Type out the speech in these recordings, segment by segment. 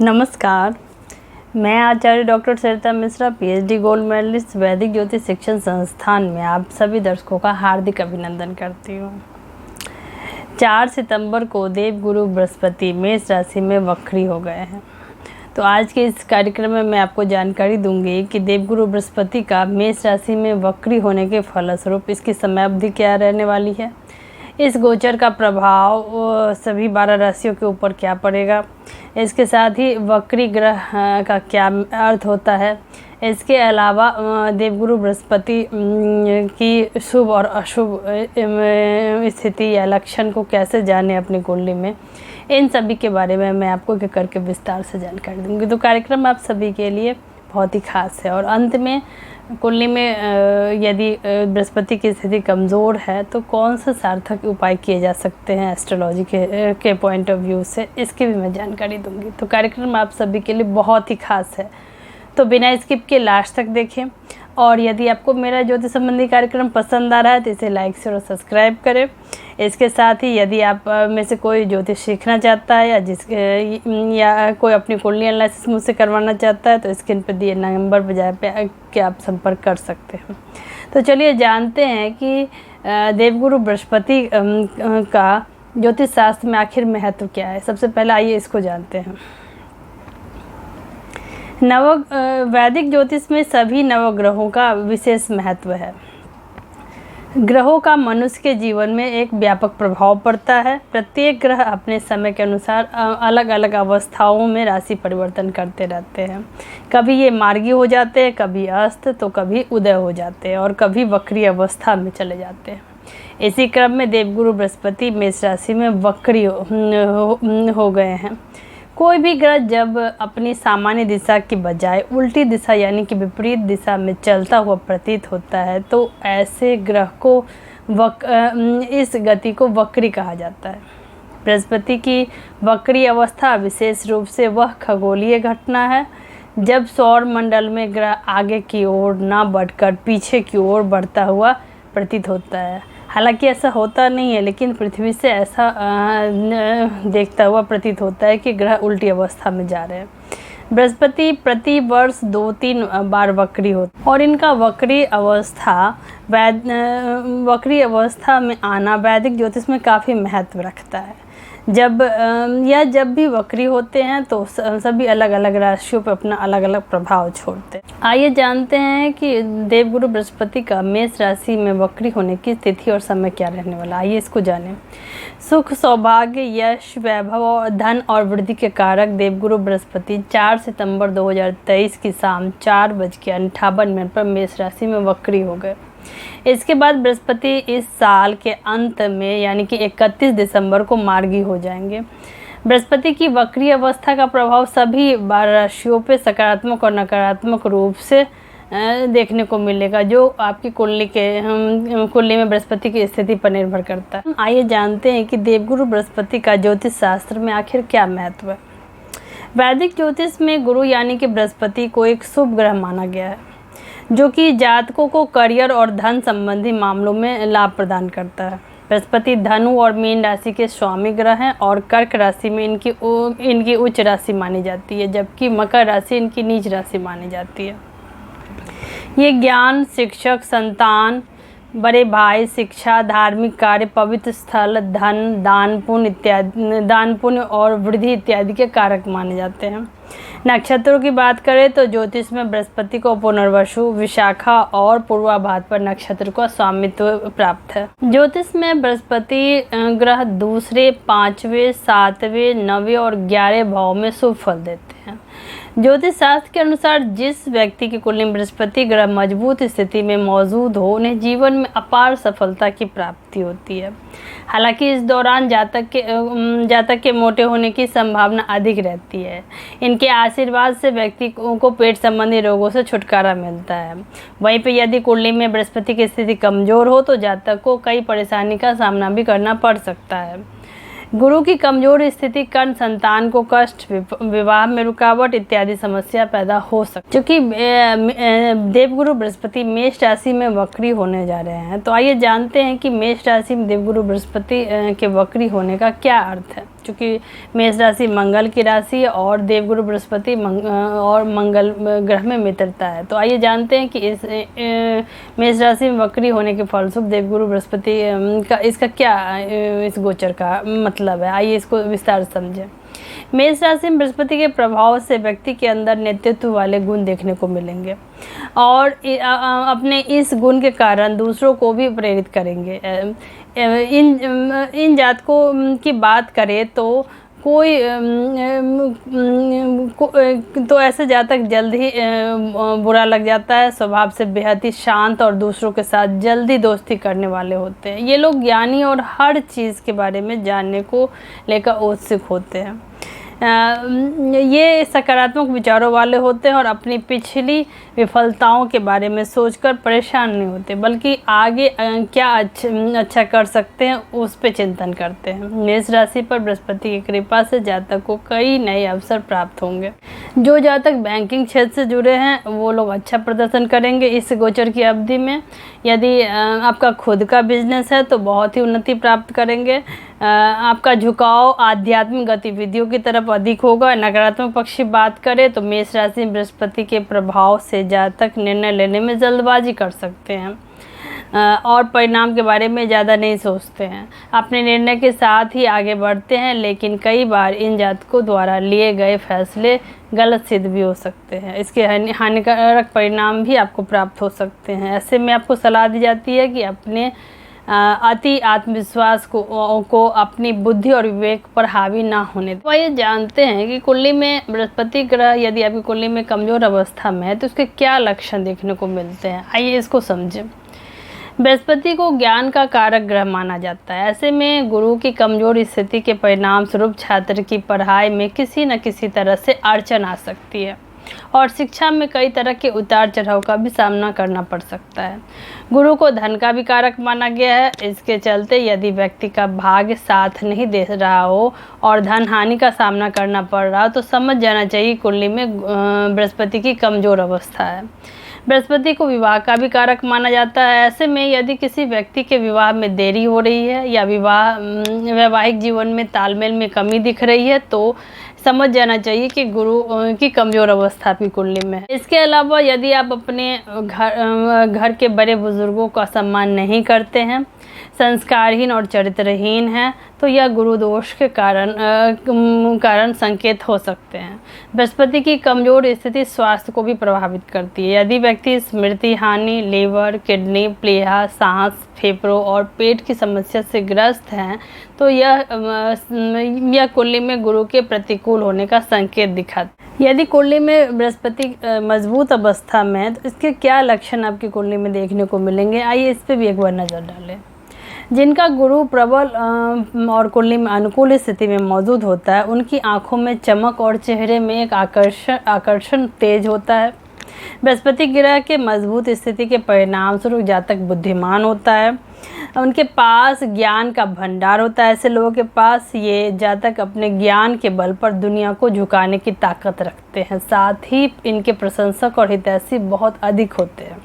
नमस्कार, मैं आचार्य डॉक्टर सरिता Mishra PhD gold medallist वैदिक ज्योतिष शिक्षण संस्थान में आप सभी दर्शकों का हार्दिक अभिनंदन करती हूँ। 4 सितंबर को देवगुरु बृहस्पति मेष राशि में वक्री हो गए हैं। तो आज के इस कार्यक्रम में मैं आपको जानकारी दूंगी कि देवगुरु बृहस्पति का मेष राशि में वक्री होने के फलस्वरूप इसकी समय अवधि क्या रहने वाली है, इस गोचर का प्रभाव सभी 12 राशियों के ऊपर क्या पड़ेगा, इसके साथ ही वक्री ग्रह का क्या अर्थ होता है। इसके अलावा देवगुरु बृहस्पति की शुभ और अशुभ स्थिति या लक्षण को कैसे जाने अपनी कुंडली में, इन सभी के बारे में मैं आपको एक करके विस्तार से जानकारी दूंगी। तो कार्यक्रम आप सभी के लिए बहुत ही खास है। और अंत में कुंडली में यदि बृहस्पति की स्थिति कमज़ोर है तो कौन से सार्थक उपाय किए जा सकते हैं एस्ट्रोलॉजी के पॉइंट ऑफ व्यू से, इसकी भी मैं जानकारी दूंगी। तो कार्यक्रम आप सभी के लिए बहुत ही खास है, तो बिना स्किप के लास्ट तक देखें। और यदि आपको मेरा ज्योतिष संबंधी कार्यक्रम पसंद आ रहा है तो इसे लाइक शेयर और सब्सक्राइब करें। इसके साथ ही यदि आप में से कोई ज्योतिष सीखना चाहता है या कोई अपनी कुंडली एनालिसिस मुझसे करवाना चाहता है तो स्क्रीन पर दिए नंबर पर के आप संपर्क कर सकते हैं। तो चलिए जानते हैं कि देवगुरु बृहस्पति का ज्योतिष शास्त्र में आखिर महत्व क्या है। सबसे पहले आइए इसको जानते हैं। वैदिक ज्योतिष में सभी नवग्रहों का विशेष महत्व है। ग्रहों का मनुष्य के जीवन में एक व्यापक प्रभाव पड़ता है। प्रत्येक ग्रह अपने समय के अनुसार अलग अलग अवस्थाओं में राशि परिवर्तन करते रहते हैं। कभी ये मार्गी हो जाते हैं, कभी अस्त, तो कभी उदय हो जाते हैं और कभी वक्री अवस्था में चले जाते हैं। इसी क्रम में देवगुरु बृहस्पति मेष राशि में वक्री हो गए हैं। कोई भी ग्रह जब अपनी सामान्य दिशा की बजाय उल्टी दिशा यानी कि विपरीत दिशा में चलता हुआ प्रतीत होता है तो ऐसे ग्रह को इस गति को वक्री कहा जाता है। बृहस्पति की वक्री अवस्था विशेष रूप से वह खगोलीय घटना है जब सौर मंडल में ग्रह आगे की ओर ना बढ़कर पीछे की ओर बढ़ता हुआ प्रतीत होता है। हालांकि ऐसा होता नहीं है, लेकिन पृथ्वी से ऐसा देखता हुआ प्रतीत होता है कि ग्रह उल्टी अवस्था में जा रहे हैं। बृहस्पति प्रति वर्ष 2-3 बार वक्री होता और इनका वक्री अवस्था में आना वैदिक ज्योतिष में काफ़ी महत्व रखता है। जब भी वक्री होते हैं तो सभी अलग अलग राशियों पर अपना अलग अलग प्रभाव छोड़ते हैं। आइए जानते हैं कि देवगुरु बृहस्पति का मेष राशि में वक्री होने की तिथि और समय क्या रहने वाला। आइए इसको जानें। सुख, सौभाग्य, यश, वैभव, धन और वृद्धि के कारक देवगुरु बृहस्पति 4 सितंबर 2023 की शाम 4:58 पर मेष राशि में वक्री हो गए। इसके बाद बृहस्पति इस साल के अंत में यानी कि 31 दिसंबर को मार्गी हो जाएंगे। बृहस्पति की वक्री अवस्था का प्रभाव सभी 12 राशियों पर सकारात्मक और नकारात्मक रूप से देखने को मिलेगा, जो आपकी कुंडली में बृहस्पति की स्थिति पर निर्भर करता है। आइए जानते हैं कि देवगुरु बृहस्पति का ज्योतिष शास्त्र में आखिर क्या महत्व है। वैदिक ज्योतिष में गुरु यानी कि बृहस्पति को एक शुभ ग्रह माना गया है, जो कि जातकों को करियर और धन संबंधी मामलों में लाभ प्रदान करता है। बृहस्पति धनु और मीन राशि के स्वामी ग्रह हैं और कर्क राशि में इनकी उच्च राशि मानी जाती है, जबकि मकर राशि इनकी नीच राशि मानी जाती है। ये ज्ञान, शिक्षक, संतान, बड़े भाई, शिक्षा, धार्मिक कार्य, पवित्र स्थल, धन, दान पुण्य और वृद्धि इत्यादि के कारक माने जाते हैं। नक्षत्रों की बात करें तो ज्योतिष में बृहस्पति को पुनर्वसु, विशाखा और पूर्वाभाद्र पर नक्षत्र का स्वामित्व प्राप्त है। ज्योतिष में बृहस्पति ग्रह दूसरे, 5वें, 7वें, 9वें और 11वें भाव में शुभ फल देते हैं। ज्योतिष शास्त्र के अनुसार जिस व्यक्ति की कुंडली में बृहस्पति ग्रह मजबूत स्थिति में मौजूद हो उन्हें जीवन में अपार सफलता की प्राप्ति होती है। हालांकि इस दौरान जातक के मोटे होने की संभावना अधिक रहती है। इनके आशीर्वाद से व्यक्ति को पेट संबंधी रोगों से छुटकारा मिलता है। वहीं पर यदि कुंडली में बृहस्पति की स्थिति कमजोर हो तो जातक को कई परेशानी का सामना भी करना पड़ सकता है। गुरु की कमजोर स्थिति कारण संतान को कष्ट, विवाह में रुकावट इत्यादि समस्या पैदा हो सकती है। क्योंकि देवगुरु बृहस्पति मेष राशि में वक्री होने जा रहे हैं, तो आइए जानते हैं कि मेष राशि में देवगुरु बृहस्पति के वक्री होने का क्या अर्थ है। चूँकि मेष राशि मंगल की राशि है और देवगुरु बृहस्पति और मंगल ग्रह में मित्रता है। तो आइए जानते हैं कि इस मेष राशि में वक्री होने के फलस्वरूप देवगुरु बृहस्पति का इसका क्या इस गोचर का मतलब है। आइए इसको विस्तार से समझें। मेष राशि में बृहस्पति के प्रभाव से व्यक्ति के अंदर नेतृत्व वाले गुण देखने को मिलेंगे और अपने इस गुण के कारण दूसरों को भी प्रेरित करेंगे। इन जातकों की बात करें तो तो ऐसे जातक जल्द ही बुरा लग जाता है, स्वभाव से बेहद ही शांत और दूसरों के साथ जल्दी दोस्ती करने वाले होते हैं। ये लोग ज्ञानी और हर चीज़ के बारे में जानने को लेकर उत्सुक होते हैं। ये सकारात्मक विचारों वाले होते हैं और अपनी पिछली विफलताओं के बारे में सोचकर परेशान नहीं होते, बल्कि आगे क्या अच्छा कर सकते हैं उस पे चिंतन करते हैं। मेष राशि पर बृहस्पति की कृपा से जातक को कई नए अवसर प्राप्त होंगे। जो जातक बैंकिंग क्षेत्र से जुड़े हैं वो लोग अच्छा प्रदर्शन करेंगे इस गोचर की अवधि में। यदि आपका खुद का बिजनेस है तो बहुत ही उन्नति प्राप्त करेंगे। आपका झुकाव आध्यात्मिक गतिविधियों की तरफ अधिक होगा। नकारात्मक पक्ष की बात करें तो मेष राशि में बृहस्पति के प्रभाव से जातक निर्णय लेने में जल्दबाजी कर सकते हैं और परिणाम के बारे में ज़्यादा नहीं सोचते हैं। अपने निर्णय के साथ ही आगे बढ़ते हैं, लेकिन कई बार इन जातकों द्वारा लिए गए फैसले गलत सिद्ध भी हो सकते हैं। इसके हानिकारक परिणाम भी आपको प्राप्त हो सकते हैं। ऐसे में आपको सलाह दी जाती है कि अपने अति आत्मविश्वास को अपनी बुद्धि और विवेक पर हावी ना होने दें। तो ये जानते हैं कि कुंडली में बृहस्पति ग्रह यदि आपकी कुंडली में कमज़ोर अवस्था में है तो उसके क्या लक्षण देखने को मिलते हैं। आइए इसको समझें। बृहस्पति को ज्ञान का कारक ग्रह माना जाता है। ऐसे में गुरु की कमज़ोर स्थिति के परिणाम स्वरूप छात्र की पढ़ाई में किसी न किसी तरह से अड़चन आ सकती है और शिक्षा में कई तरह के उतार चढ़ाव का भी सामना करना पड़ सकता है। गुरु को धन का भी कारक माना गया है। इसके चलते यदि व्यक्ति का भाग्य साथ नहीं दे रहा हो और धन हानि का सामना करना पड़ रहा हो तो समझ जाना चाहिए कुंडली में बृहस्पति की कमज़ोर अवस्था है। बृहस्पति को विवाह का भी कारक माना जाता है। ऐसे में यदि किसी व्यक्ति के विवाह में देरी हो रही है या वैवाहिक जीवन में तालमेल में कमी दिख रही है तो समझ जाना चाहिए कि गुरु की कमज़ोर अवस्था आपकी कुंडली में है। इसके अलावा यदि आप अपने घर के बड़े बुजुर्गों का सम्मान नहीं करते हैं, संस्कारहीन और चरित्रहीन हैं तो यह गुरु दोष के कारण संकेत हो सकते हैं। बृहस्पति की कमज़ोर स्थिति स्वास्थ्य को भी प्रभावित करती है। यदि व्यक्ति स्मृति हानि, लीवर, किडनी, प्लीहा, सांस, फेफड़ों और पेट की समस्या से ग्रस्त हैं तो यह कुंडली में गुरु के प्रतिकूल होने का संकेत दिखाता है। यदि कुंडली में बृहस्पति मजबूत अवस्था में है तो इसके क्या लक्षण आपकी कुंडली में देखने को मिलेंगे। आइए इस पर भी एक बार नज़र डालें। जिनका गुरु प्रबल और कुंडली में अनुकूल स्थिति में मौजूद होता है उनकी आंखों में चमक और चेहरे में एक आकर्षण तेज होता है। बृहस्पति ग्रह के मजबूत स्थिति के परिणाम स्वरूप जातक बुद्धिमान होता है। उनके पास ज्ञान का भंडार होता है। ऐसे लोगों के पास ये जातक अपने ज्ञान के बल पर दुनिया को झुकाने की ताकत रखते हैं। साथ ही इनके प्रशंसक और हितैषी बहुत अधिक होते हैं।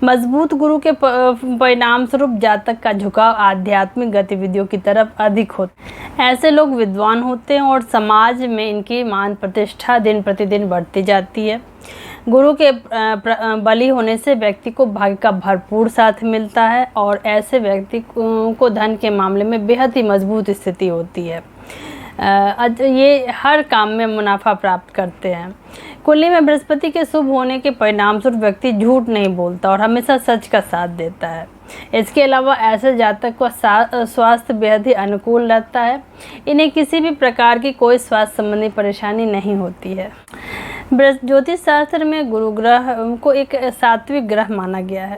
मजबूत गुरु के परिणाम स्वरूप जातक का झुकाव आध्यात्मिक गतिविधियों की तरफ अधिक होता है। ऐसे लोग विद्वान होते हैं और समाज में इनकी मान प्रतिष्ठा दिन प्रतिदिन बढ़ती जाती है। गुरु के बली होने से व्यक्ति को भाग्य का भरपूर साथ मिलता है और ऐसे व्यक्ति को धन के मामले में बेहद ही मजबूत स्थिति होती है। ये हर काम में मुनाफा प्राप्त करते हैं। कुंडली में बृहस्पति के शुभ होने के परिणाम स्वरूप व्यक्ति झूठ नहीं बोलता और हमेशा सच का साथ देता है। इसके अलावा ऐसे जातक का स्वास्थ्य बेहद ही अनुकूल रहता है। इन्हें किसी भी प्रकार की कोई स्वास्थ्य संबंधी परेशानी नहीं होती है। ज्योतिष शास्त्र में गुरु ग्रह को एक सात्विक ग्रह माना गया है।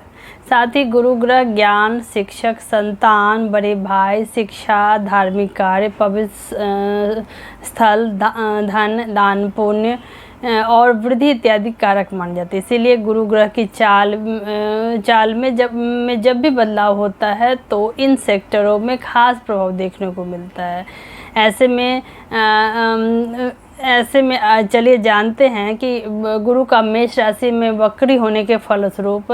साथ ही गुरु ग्रह ज्ञान, शिक्षक, संतान, बड़े भाई, शिक्षा, धार्मिक कार्य, पवित्र स्थल, धन, दान, पुण्य और वृद्धि इत्यादि कारक माने जाते हैं। इसीलिए गुरु ग्रह की चाल में जब भी बदलाव होता है तो इन सेक्टरों में खास प्रभाव देखने को मिलता है। ऐसे में ऐसे में चलिए जानते हैं कि गुरु का मेष राशि में वक्री होने के फलस्वरूप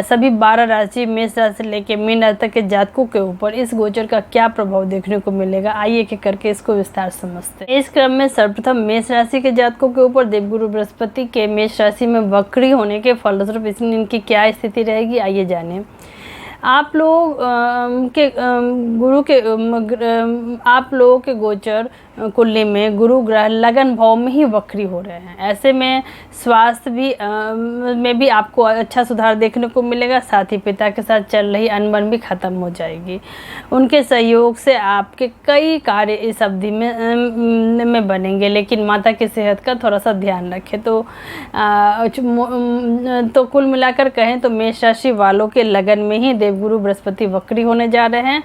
सभी 12 राशि मेष राशि लेके मीन राशि तक के जातकों के ऊपर इस गोचर का क्या प्रभाव देखने को मिलेगा। आइए एक एक करके इसको विस्तार समझते हैं। इस क्रम में सर्वप्रथम मेष राशि के जातकों के ऊपर देवगुरु बृहस्पति के मेष राशि में वक्री होने के फलस्वरूप इनकी क्या स्थिति रहेगी, आइए जानें। आप लोग के गुरु के आप लोगों के गोचर कुंडली में गुरु ग्रह लगन भाव में ही वक्री हो रहे हैं। ऐसे में स्वास्थ्य भी में भी आपको अच्छा सुधार देखने को मिलेगा। साथ ही पिता के साथ चल रही अनबन भी खत्म हो जाएगी। उनके सहयोग से आपके कई कार्य इस अवधि में बनेंगे, लेकिन माता की सेहत का थोड़ा सा ध्यान रखें। तो कुल मिलाकर कहें तो मेष राशि वालों के लगन में ही देवगुरु बृहस्पति वक्री होने जा रहे हैं।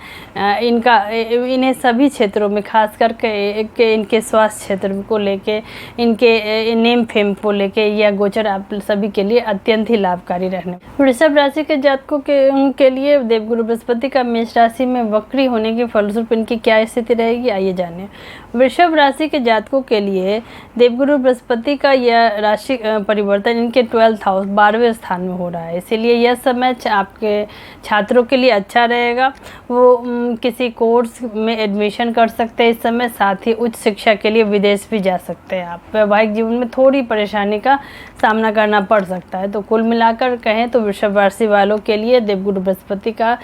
इन्हें सभी क्षेत्रों में खास करके इनके स्वास्थ्य क्षेत्र को लेके, इनके नेम फेम को लेके यह गोचर आप सभी के लिए अत्यंत ही लाभकारी रहने। वृषभ राशि के जातकों के लिए देवगुरु बृहस्पति का मेष राशि में वक्री होने के फलस्वरूप इनकी क्या स्थिति रहेगी, आइए जानें। वृषभ राशि के जातकों के लिए देवगुरु बृहस्पति का यह राशि परिवर्तन इनके 12th हाउस 12वें स्थान में हो रहा है। इसीलिए यह समय आपके छात्रों के लिए अच्छा रहेगा। वो किसी कोर्स में एडमिशन कर सकते हैं इस समय। साथ ही उच्च शिक्षा के लिए विदेश भी जा सकते हैं। आप वैवाहिक जीवन में थोड़ी परेशानी का सामना करना पड़ सकता है। तो कुल मिलाकर कहें तो वृषभ राशि वालों के लिए देवगुरु बृहस्पति का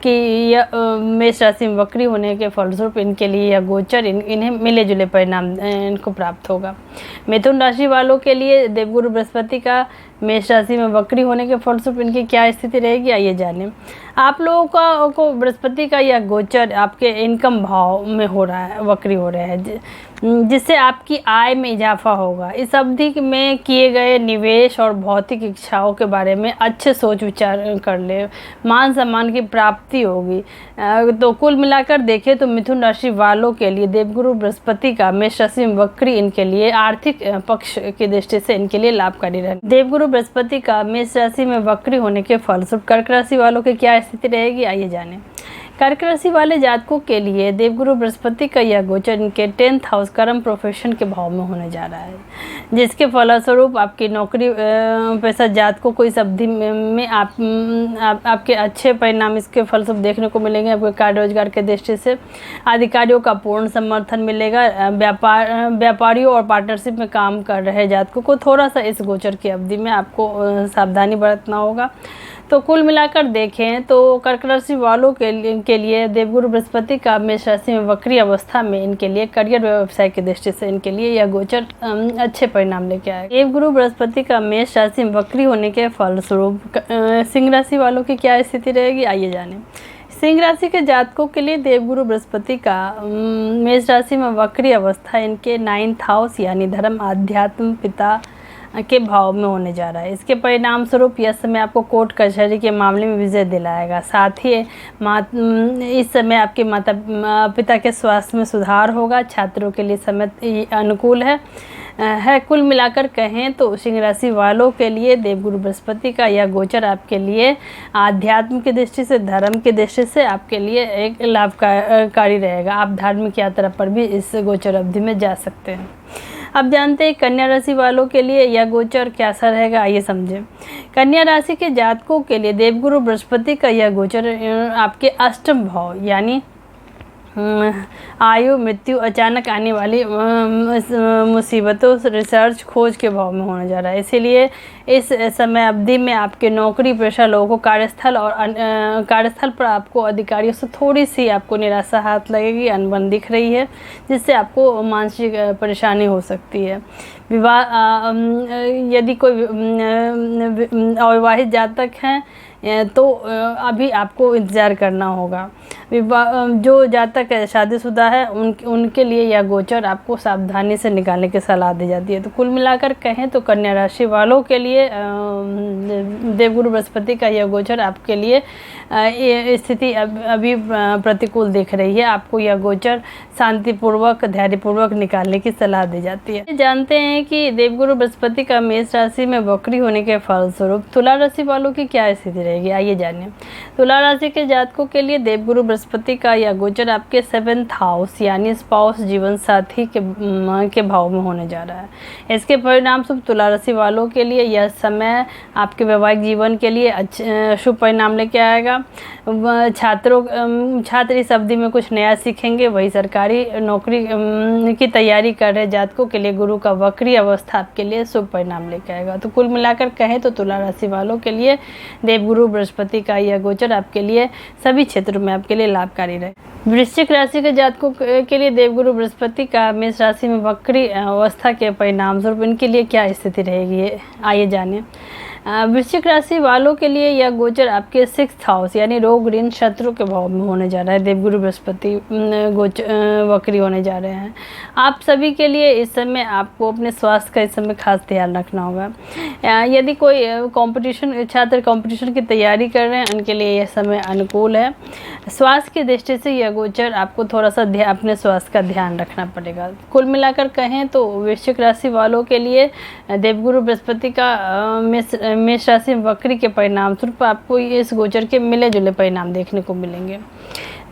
कि यह मेष राशि में वक्री होने के फलस्वरूप इनके लिए यह गोचर इन्हें मिले जुले परिणाम इनको प्राप्त होगा। मिथुन राशि वालों के लिए देवगुरु बृहस्पति का मेष राशि में वक्री होने के फलस्वरूप इनकी क्या स्थिति रहेगी, आइए जानें। आप लोगों को बृहस्पति का यह गोचर आपके इनकम भाव में हो रहा है, वक्री हो रहे हैं, जिससे आपकी आय में इजाफा होगा। इस अवधि में किए गए निवेश और भौतिक इच्छाओं के बारे में अच्छे सोच विचार कर ले। मान सम्मान की प्राप्ति होगी। तो कुल मिलाकर देखें तो मिथुन राशि वालों के लिए देवगुरु बृहस्पति का मेष राशि में वक्री इनके लिए आर्थिक पक्ष की दृष्टि से इनके लिए लाभकारी रहे। देवगुरु बृहस्पति का मेष राशि में वक्री होने के फलस्वरूप कर्क राशि वालों की क्या स्थिति रहेगी, आइए जानें। कर्क राशि वाले जातकों के लिए देवगुरु बृहस्पति का यह गोचर इनके 10th हाउस कर्म प्रोफेशन के भाव में होने जा रहा है, जिसके फलस्वरूप आपकी नौकरी पेशा जातकों को इस अवधि में आपके अच्छे परिणाम इसके फलस्वरूप देखने को मिलेंगे। आपके कार्य रोजगार के दृष्टि से अधिकारियों का पूर्ण समर्थन मिलेगा। व्यापारियों और पार्टनरशिप में काम कर रहे जातकों को थोड़ा सा इस गोचर की अवधि में आपको सावधानी बरतना होगा। तो कुल मिलाकर देखें तो कर्क राशि वालों के लिए देवगुरु बृहस्पति का मेष राशि में वक्री अवस्था में इनके लिए करियर व्यवसाय की दृष्टि से इनके लिए यह गोचर अच्छे परिणाम लेके आएगा। देवगुरु बृहस्पति का मेष राशि में वक्री होने के फलस्वरूप सिंह राशि वालों की क्या स्थिति रहेगी, आइए जानें। सिंह राशि के जातकों के लिए देवगुरु बृहस्पति का मेष राशि में वक्री अवस्था इनके 9th हाउस यानी धर्म आध्यात्म पिता के भाव में होने जा रहा है। इसके परिणाम स्वरूप यह समय आपको कोर्ट कचहरी के मामले में विजय दिलाएगा। साथ ही इस समय आपके माता पिता के स्वास्थ्य में सुधार होगा। छात्रों के लिए समय अनुकूल है। कुल मिलाकर कहें तो सिंह राशि वालों के लिए देवगुरु बृहस्पति का यह गोचर आपके लिए आध्यात्म की दृष्टि से, धर्म की दृष्टि से आपके लिए एक लाभकारी रहेगा। आप धार्मिक यात्रा पर भी इस गोचर अवधि में जा सकते हैं। अब जानते हैं कन्या राशि वालों के लिए यह गोचर कैसा रहेगा, आइए समझें। कन्या राशि के जातकों के लिए देवगुरु बृहस्पति का यह गोचर आपके अष्टम भाव यानी आयु, मृत्यु, अचानक आने वाली मुसीबतों, रिसर्च, खोज के भाव में होने जा रहा है। इसीलिए इस समय अवधि में आपके नौकरी पेशा लोगों को कार्यस्थल पर आपको अधिकारियों से थोड़ी सी आपको निराशा हाथ लगेगी, अनबन दिख रही है, जिससे आपको मानसिक परेशानी हो सकती है। विवाह यदि कोई अविवाहित जातक हैं तो अभी आपको इंतज़ार करना होगा। जो जातक शादीशुदा है उनके लिए यह गोचर आपको सावधानी से निकालने की सलाह दी जाती है। तो कुल मिलाकर कहें तो कन्या राशि वालों के लिए देवगुरु बृहस्पति का यह गोचर आपके लिए स्थिति अभी प्रतिकूल दिख रही है। आपको यह गोचर शांतिपूर्वक, धैर्यपूर्वक निकालने की सलाह दी जाती है। जानते हैं कि देवगुरु बृहस्पति का मेष राशि में वक्री होने के फलस्वरूप तुला राशि वालों की क्या स्थिति रहेगी, आइए जानिए। तुला राशि के जातकों के लिए देवगुरु बृहस्पति का यह गोचर आपके 7th हाउस यानी स्पाउस जीवन साथी के भाव में होने जा रहा है। इसके परिणाम स्वरूप तुला राशि वालों के लिए यह समय आपके वैवाहिक जीवन के लिए अच्छे शुभ परिणाम लेके आएगा। छात्र इस अवधि में कुछ नया सीखेंगे। वही सरकारी नौकरी की तैयारी कर रहे जातकों के लिए गुरु का वक्री अवस्था आपके लिए शुभ परिणाम लेके आएगा। तो कुल मिलाकर कहें तो तुला राशि वालों के लिए देवगुरु बृहस्पति का यह गोचर आपके लिए सभी क्षेत्रों में आपके लिए लाभकारी रहे। वृश्चिक राशि के जातकों के लिए देवगुरु बृहस्पति का मेष राशि में वक्री अवस्था के परिणाम स्वरूप इनके लिए क्या स्थिति रहेगी, आइए जानें। वृश्चिक राशि वालों के लिए यह गोचर आपके 6th हाउस यानी रोग ऋण शत्रु के भाव में होने जा रहा है। देवगुरु बृहस्पति वक्री होने जा रहे हैं। आप सभी के लिए इस समय आपको अपने स्वास्थ्य का इस समय खास ध्यान रखना होगा। यदि कोई छात्र कंपटीशन की तैयारी कर रहे हैं उनके लिए यह समय अनुकूल है। स्वास्थ्य की दृष्टि से यह गोचर आपको थोड़ा सा अपने स्वास्थ्य का ध्यान रखना पड़ेगा। कुल मिलाकर कहें तो वृश्चिक राशि वालों के लिए देवगुरु बृहस्पति का मेष राशि वक्री के परिणाम स्वरूप आपको इस गोचर के मिले जुले परिणाम देखने को मिलेंगे।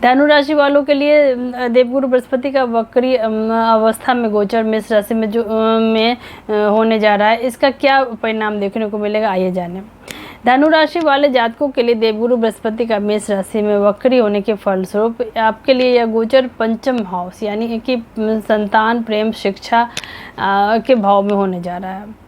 धनु राशि वालों के लिए देवगुरु बृहस्पति का वक्री अवस्था में गोचर मेष राशि में होने जा रहा है। इसका क्या परिणाम देखने को मिलेगा, आइए जानें। धनु राशि वाले जातकों के लिए देवगुरु बृहस्पति का मेष राशि में वक्री होने के फलस्वरूप आपके लिए यह गोचर 5th हाउस यानी कि संतान प्रेम शिक्षा के भाव में होने जा रहा है।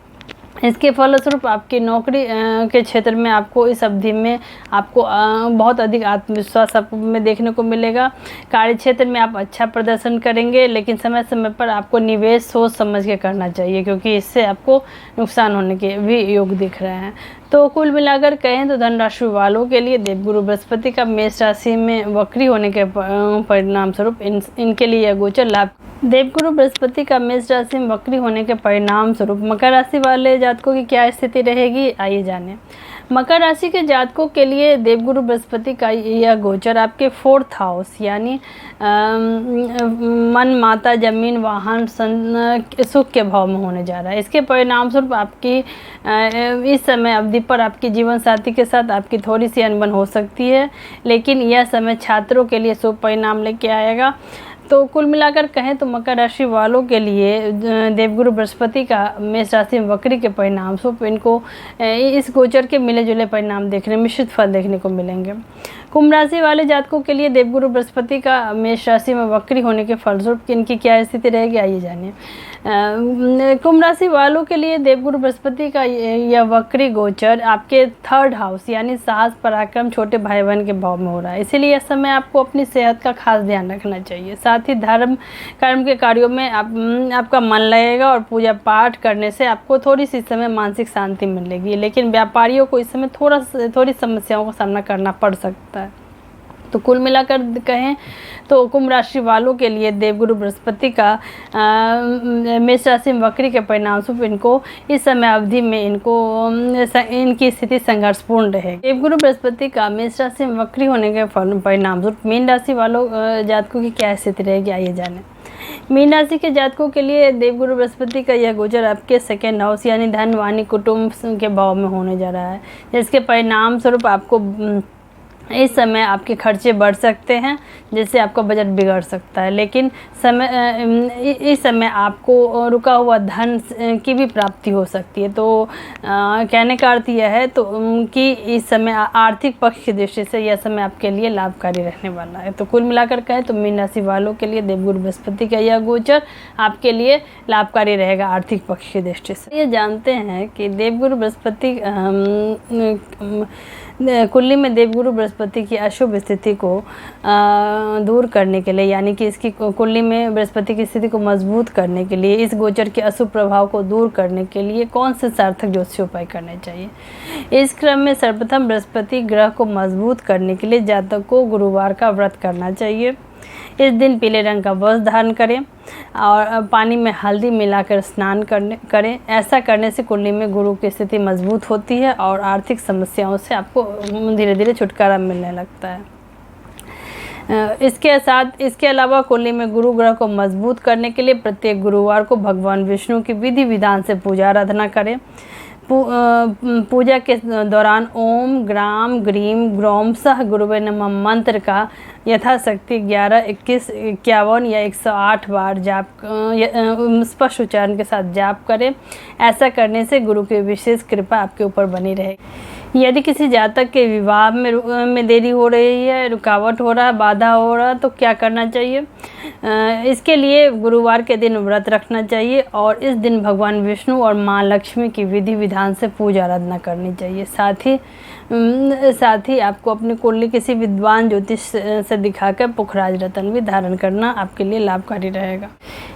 इसके फलस्वरूप आपकी नौकरी के क्षेत्र में आपको इस अवधि में आपको बहुत अधिक आत्मविश्वास आप में देखने को मिलेगा। कार्य क्षेत्र में आप अच्छा प्रदर्शन करेंगे, लेकिन समय समय पर आपको निवेश सोच समझ के करना चाहिए क्योंकि इससे आपको नुकसान होने के भी योग दिख रहे हैं। तो कुल मिलाकर कहें तो धन राशि वालों के लिए देवगुरु बृहस्पति का मेष राशि में वक्री होने के परिणाम स्वरूप इनके लिए यह गोचर लाभ। देवगुरु बृहस्पति का मेष राशि में वक्री होने के परिणाम स्वरूप मकर राशि वाले जातकों की क्या स्थिति रहेगी, आइए जानें। मकर राशि के जातकों के लिए देवगुरु बृहस्पति का यह गोचर आपके 4th हाउस यानी मन माता जमीन वाहन सुख के भाव में होने जा रहा है। इसके परिणाम स्वरूप आपकी इस समय अवधि पर आपकी जीवन साथी के साथ आपकी थोड़ी सी अनबन हो सकती है, लेकिन यह समय छात्रों के लिए शुभ परिणाम लेके आएगा। तो कुल मिलाकर कहें तो मकर राशि वालों के लिए देवगुरु बृहस्पति का मेष राशि में वक्री के परिणाम स्वरूप इनको इस गोचर के मिले जुले परिणाम देखने मिश्रित फल देखने को मिलेंगे। कुंभ राशि वाले जातकों के लिए देवगुरु बृहस्पति का मेष राशि में वक्री होने के फलस्वरूप इनकी क्या स्थिति रहेगी, आइए जानिए। कुंभ राशि वालों के लिए देवगुरु बृहस्पति का यह वक्री गोचर आपके 3rd हाउस यानी साहस पराक्रम छोटे भाई बहन के भाव में हो रहा है। इसीलिए इस समय आपको अपनी सेहत का खास ध्यान रखना चाहिए। साथ ही धर्म कर्म के कार्यों में आपका मन लगेगा और पूजा पाठ करने से आपको थोड़ी सी समय मानसिक शांति मिलेगी, लेकिन व्यापारियों को इस समय थोड़ी समस्याओं का सामना करना पड़ सकता है। तो कुल मिलाकर कहें तो कुंभ राशि वालों के लिए देवगुरु बृहस्पति का मेष राशि में वक्री के परिणाम स्वरूप इनको इस समय अवधि में इनकी स्थिति संघर्षपूर्ण रहेगी। देवगुरु बृहस्पति का मेष राशि में वक्री होने के परिणाम स्वरूप मीन राशि वालों जातकों की क्या स्थिति रहेगी, आइए जानें। मीन राशि के जातकों के लिए देवगुरु बृहस्पति का यह गोचर आपके 2nd हाउस यानी धन वाणी कुटुंब के भाव में होने जा रहा है, जिसके परिणाम स्वरूप आपको इस समय आपके खर्चे बढ़ सकते हैं, जिससे आपका बजट बिगड़ सकता है। लेकिन इस समय आपको रुका हुआ धन की भी प्राप्ति हो सकती है। तो कहने का अर्थ यह है तो कि इस समय आर्थिक पक्ष की दृष्टि से यह समय आपके लिए लाभकारी रहने वाला है। तो कुल मिलाकर कहें तो मीन राशि वालों के लिए देवगुरु बृहस्पति का यह गोचर आपके लिए लाभकारी रहेगा आर्थिक पक्ष की दृष्टि से। ये जानते हैं कि देवगुरु बृहस्पति कुंडली में देवगुरु बृहस्पति की अशुभ स्थिति को दूर करने के लिए यानी कि इसकी कुंडली में बृहस्पति की स्थिति को मजबूत करने के लिए इस गोचर के अशुभ प्रभाव को दूर करने के लिए कौन से सार्थक ज्योतिषीय उपाय करने चाहिए। इस क्रम में सर्वप्रथम बृहस्पति ग्रह को मजबूत करने के लिए जातक को गुरुवार का व्रत करना चाहिए। इस दिन पीले रंग का वस्त्र धारण करें और पानी में हल्दी मिलाकर स्नान करें। ऐसा करने से कुंडली में गुरु की स्थिति मजबूत होती है और आर्थिक समस्याओं से आपको धीरे धीरे छुटकारा मिलने लगता है। इसके अलावा कुंडली में गुरु ग्रह को मजबूत करने के लिए प्रत्येक गुरुवार को भगवान विष्णु की विधि विधान से पूजा आराधना करें। पूजा के दौरान ओम ग्राम ग्रीम ग्रौम सह गुरुवे नमः मंत्र का यथाशक्ति 11, 21, 51 या 108 बार जाप स्पष्ट उच्चारण के साथ जाप करें। ऐसा करने से गुरु की विशेष कृपा आपके ऊपर बनी रहेगी। यदि किसी जातक के विवाह में देरी हो रही है, रुकावट हो रहा है, बाधा हो रहा है, तो क्या करना चाहिए? इसके लिए गुरुवार के दिन व्रत रखना चाहिए और इस दिन भगवान विष्णु और माँ लक्ष्मी की विधि विधान से पूजा आराधना करनी चाहिए। साथ ही आपको अपनी कुंडली किसी विद्वान ज्योतिष से दिखाकर पुखराज रत्न भी धारण करना आपके लिए लाभकारी रहेगा।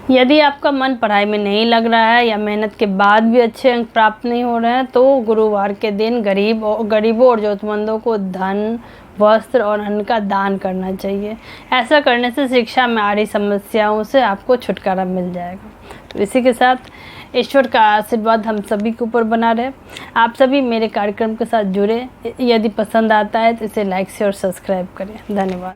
यदि आपका मन पढ़ाई में नहीं लग रहा है या मेहनत के बाद भी अच्छे अंक प्राप्त नहीं हो रहे हैं, तो गुरुवार के दिन गरीबों और जरूरतमंदों को धन, वस्त्र और अन्न का दान करना चाहिए। ऐसा करने से शिक्षा में आ रही समस्याओं से आपको छुटकारा मिल जाएगा। तो इसी के साथ ईश्वर का आशीर्वाद हम सभी के ऊपर बना रहे। आप सभी मेरे कार्यक्रम के साथ जुड़े। यदि पसंद आता है तो इसे लाइक शेयर और सब्सक्राइब करें। धन्यवाद।